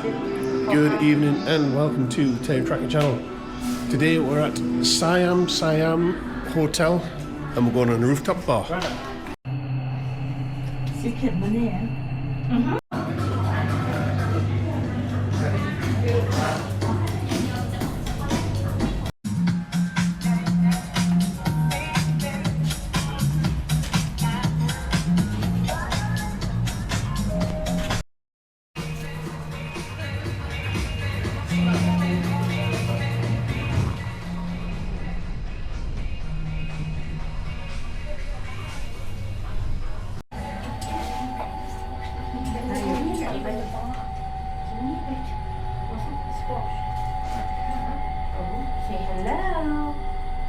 Good evening and welcome to TerryTracker channel. Today we're at Siam Siam Hotel and we're going on a rooftop bar. Secret money, eh? Hello.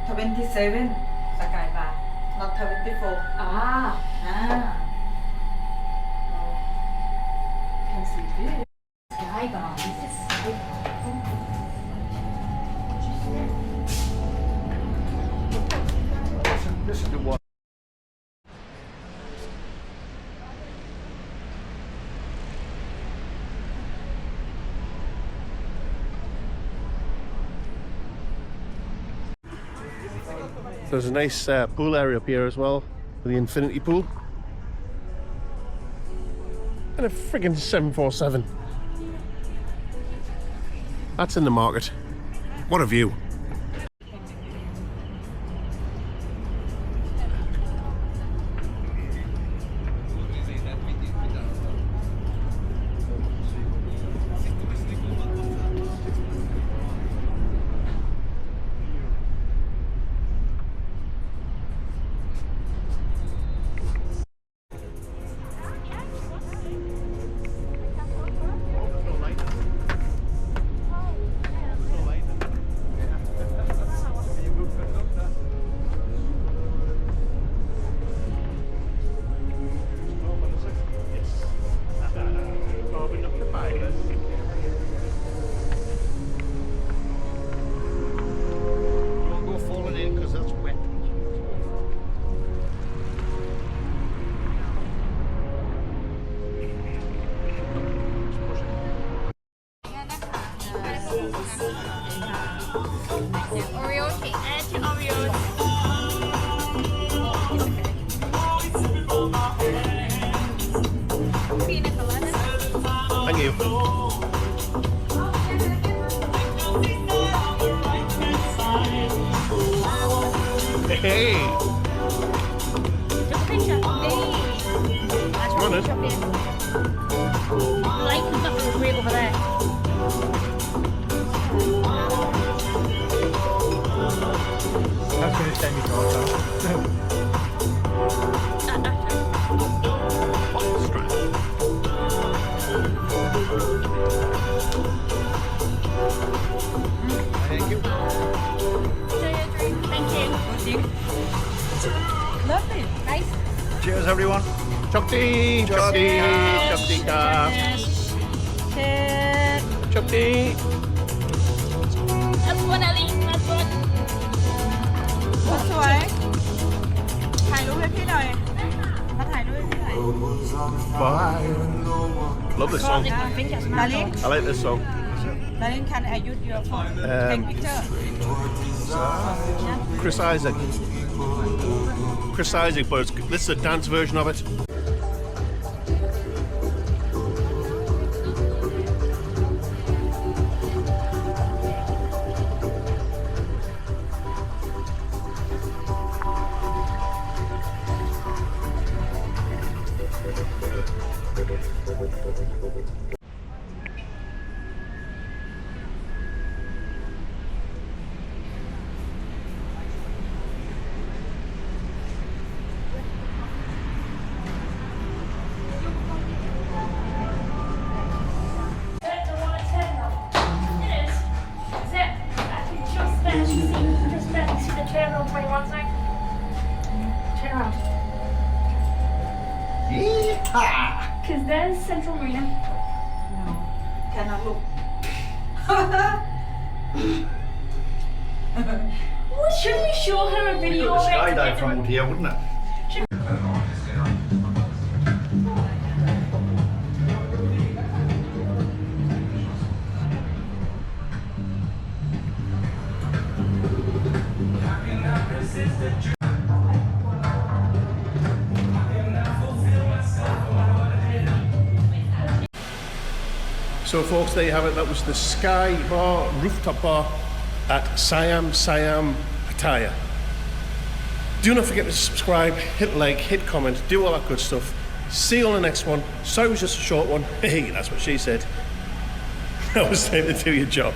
27 skyline, not 24. Ah, can see good. Skyline. This is This is the one. There's a nice pool area up here as well, with the infinity pool. And a friggin' 747. That's in the market. What a view. Oreo cake. Add to Oreos. Pina colada. Thank you. Hey! Take a picture. Hey. That's Come on, where then. we shop in. The light comes up from way over there. That's going to send me to hotel. Thank you. Enjoy your drink. Thank you. Lovely. Nice. Cheers, everyone. Chokti! Chokti! Chokti ka! Cheers. Chokti! That's one, Ali. That's one. สวยถ่ายรูปให้พี่หน่อยมาถ่ายรูปให้พี่หน่อย Bye! Love this song. Darling I like this song. Darling can I use your phone take picture Chris Isaac. Chris Isaac, but this is a dance version of it. Because there's Central Marina. no cannot look Shouldn't we show her a video Got of the it? skydive from out here, wouldn't it? So folks, there you have it. That was the Sky Bar Rooftop Bar at Siam Siam Pattaya. Do not forget to subscribe, hit like, hit comment, do all that good stuff. See you on the next one. Sorry it was just a short one. Hey, that's what she said. Now it's time to do your job.